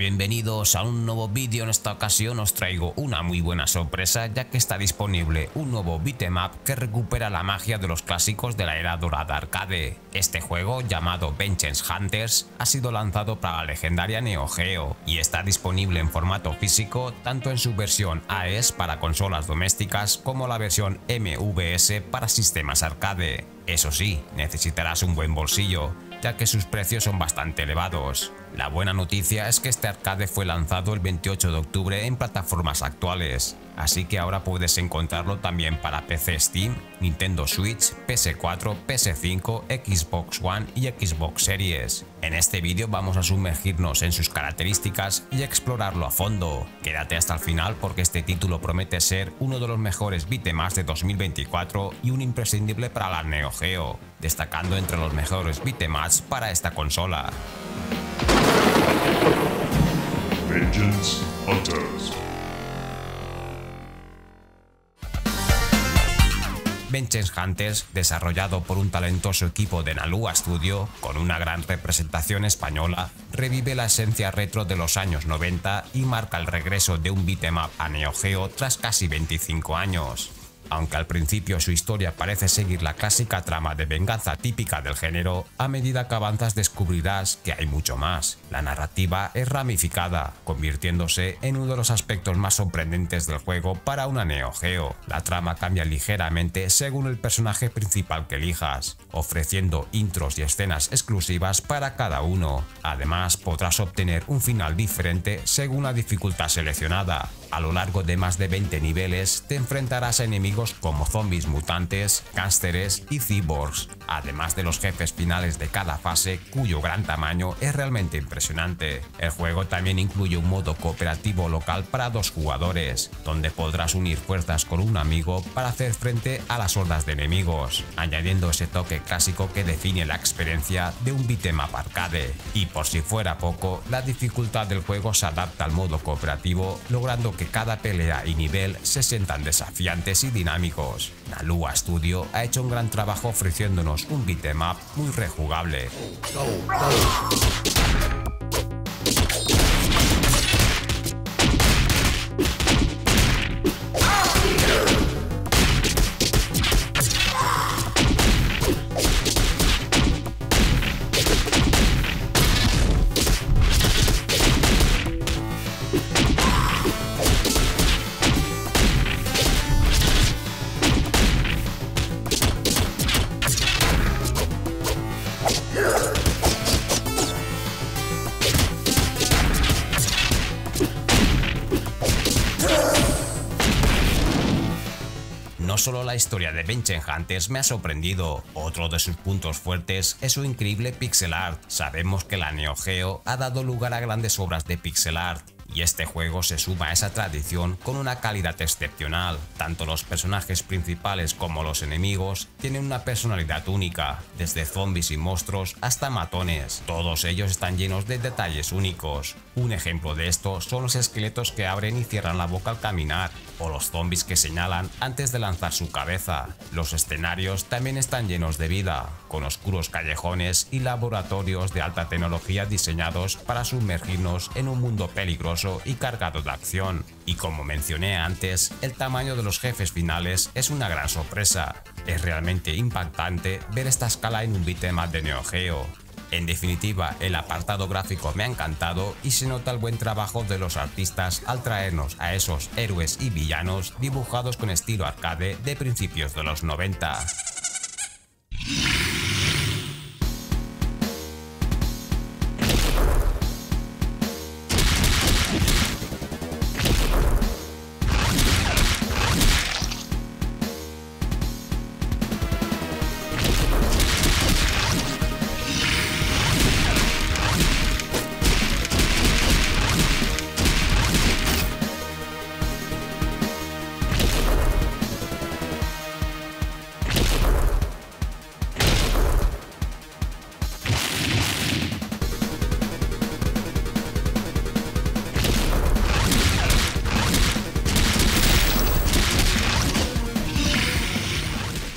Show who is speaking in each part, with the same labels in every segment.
Speaker 1: bienvenidos a un nuevo vídeo. En esta ocasión os traigo una muy buena sorpresa, ya que está disponible un nuevo beat'em up que recupera la magia de los clásicos de la era dorada arcade. Este juego, llamado Vengeance Hunters, ha sido lanzado para la legendaria Neo Geo y está disponible en formato físico tanto en su versión AES para consolas domésticas como la versión MVS para sistemas arcade. Eso sí, necesitarás un buen bolsillo, ya que sus precios son bastante elevados. La buena noticia es que este arcade fue lanzado el 28 de octubre en plataformas actuales, así que ahora puedes encontrarlo también para PC Steam, Nintendo Switch, PS4, PS5, Xbox One y Xbox Series. En este vídeo vamos a sumergirnos en sus características y explorarlo a fondo. Quédate hasta el final porque este título promete ser uno de los mejores beat'em ups de 2024 y un imprescindible para la Neo Geo, destacando entre los mejores beat'em ups para esta consola.
Speaker 2: Vengeance Hunters.
Speaker 1: Vengeance Hunters, desarrollado por un talentoso equipo de Nalua Studio, con una gran representación española, revive la esencia retro de los años 90 y marca el regreso de un beat'em up a Neo Geo tras casi 25 años. Aunque al principio su historia parece seguir la clásica trama de venganza típica del género, a medida que avanzas descubrirás que hay mucho más. La narrativa es ramificada, convirtiéndose en uno de los aspectos más sorprendentes del juego para una Neo Geo. La trama cambia ligeramente según el personaje principal que elijas, ofreciendo intros y escenas exclusivas para cada uno. Además, podrás obtener un final diferente según la dificultad seleccionada. A lo largo de más de 20 niveles te enfrentarás a enemigos como zombies mutantes, gángsteres y cyborgs, además de los jefes finales de cada fase, cuyo gran tamaño es realmente impresionante. El juego también incluye un modo cooperativo local para 2 jugadores, donde podrás unir fuerzas con un amigo para hacer frente a las hordas de enemigos, añadiendo ese toque clásico que define la experiencia de un beat'em up arcade. Y por si fuera poco, la dificultad del juego se adapta al modo cooperativo, logrando que cada pelea y nivel se sientan desafiantes y dinámicos. Nalua Studio ha hecho un gran trabajo ofreciéndonos un beat'em up muy rejugable. No solo la historia de Vengeance Hunters me ha sorprendido, otro de sus puntos fuertes es su increíble pixel art. Sabemos que la Neo Geo ha dado lugar a grandes obras de pixel art, y este juego se suma a esa tradición con una calidad excepcional. Tanto los personajes principales como los enemigos tienen una personalidad única, desde zombies y monstruos hasta matones. Todos ellos están llenos de detalles únicos. Un ejemplo de esto son los esqueletos que abren y cierran la boca al caminar, o los zombies que señalan antes de lanzar su cabeza. Los escenarios también están llenos de vida, con oscuros callejones y laboratorios de alta tecnología diseñados para sumergirnos en un mundo peligroso y cargado de acción. Y como mencioné antes, el tamaño de los jefes finales es una gran sorpresa. Es realmente impactante ver esta escala en un beat'em up de Neo Geo. En definitiva, el apartado gráfico me ha encantado y se nota el buen trabajo de los artistas al traernos a esos héroes y villanos dibujados con estilo arcade de principios de los 90.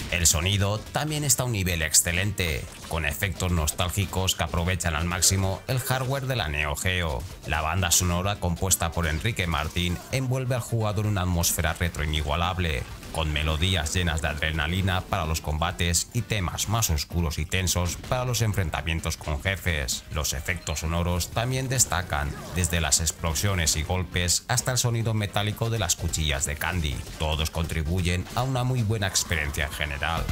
Speaker 1: El sonido también está a un nivel excelente. con efectos nostálgicos que aprovechan al máximo el hardware de la Neo Geo. La banda sonora, compuesta por Enrique Martín, envuelve al jugador en una atmósfera retro inigualable, con melodías llenas de adrenalina para los combates y temas más oscuros y tensos para los enfrentamientos con jefes. Los efectos sonoros también destacan, desde las explosiones y golpes hasta el sonido metálico de las cuchillas de Candy. Todos contribuyen a una muy buena experiencia en general.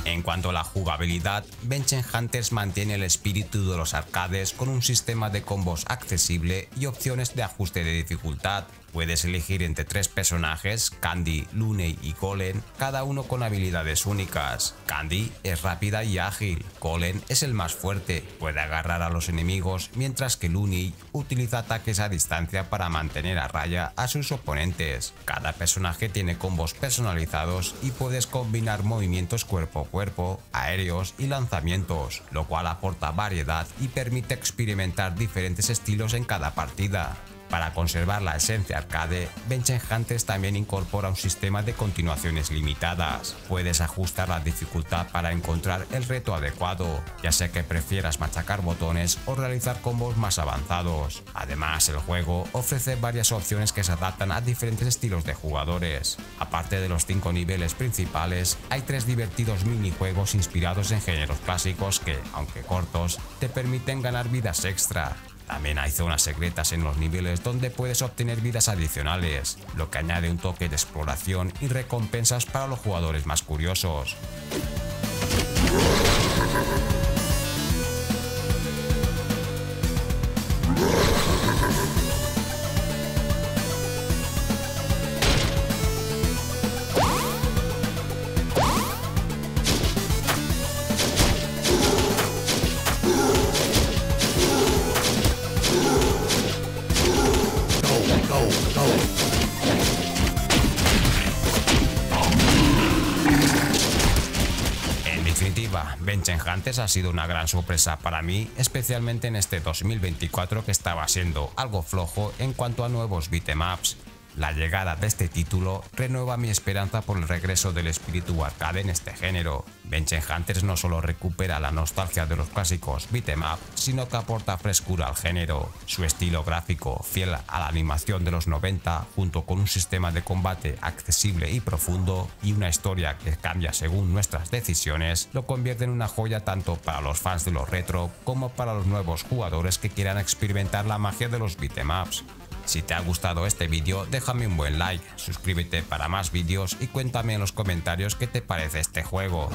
Speaker 1: En cuanto a la jugabilidad, Vengeance Hunters mantiene el espíritu de los arcades con un sistema de combos accesible y opciones de ajuste de dificultad. Puedes elegir entre 3 personajes, Candy, Looney y Golem, cada uno con habilidades únicas. Candy es rápida y ágil, Golem es el más fuerte, puede agarrar a los enemigos, mientras que Looney utiliza ataques a distancia para mantener a raya a sus oponentes. Cada personaje tiene combos personalizados y puedes combinar movimientos cuerpo a cuerpo, aéreos y lanzamientos, lo cual aporta variedad y permite experimentar diferentes estilos en cada partida. Para conservar la esencia arcade, Vengeance Hunters también incorpora un sistema de continuaciones limitadas. Puedes ajustar la dificultad para encontrar el reto adecuado, ya sea que prefieras machacar botones o realizar combos más avanzados. Además, el juego ofrece varias opciones que se adaptan a diferentes estilos de jugadores. Aparte de los 5 niveles principales, hay 3 divertidos minijuegos inspirados en géneros clásicos que, aunque cortos, te permiten ganar vidas extra. También hay zonas secretas en los niveles donde puedes obtener vidas adicionales, lo que añade un toque de exploración y recompensas para los jugadores más curiosos. En definitiva, Vengeance Hunters ha sido una gran sorpresa para mí, especialmente en este 2024 que estaba siendo algo flojo en cuanto a nuevos beat'em-ups. La llegada de este título renueva mi esperanza por el regreso del espíritu arcade en este género. Vengeance Hunters no solo recupera la nostalgia de los clásicos beat'em-up, sino que aporta frescura al género. Su estilo gráfico, fiel a la animación de los 90, junto con un sistema de combate accesible y profundo, y una historia que cambia según nuestras decisiones, lo convierte en una joya tanto para los fans de los retro como para los nuevos jugadores que quieran experimentar la magia de los beat'em-ups. Si te ha gustado este vídeo, déjame un buen like, suscríbete para más vídeos y cuéntame en los comentarios qué te parece este juego.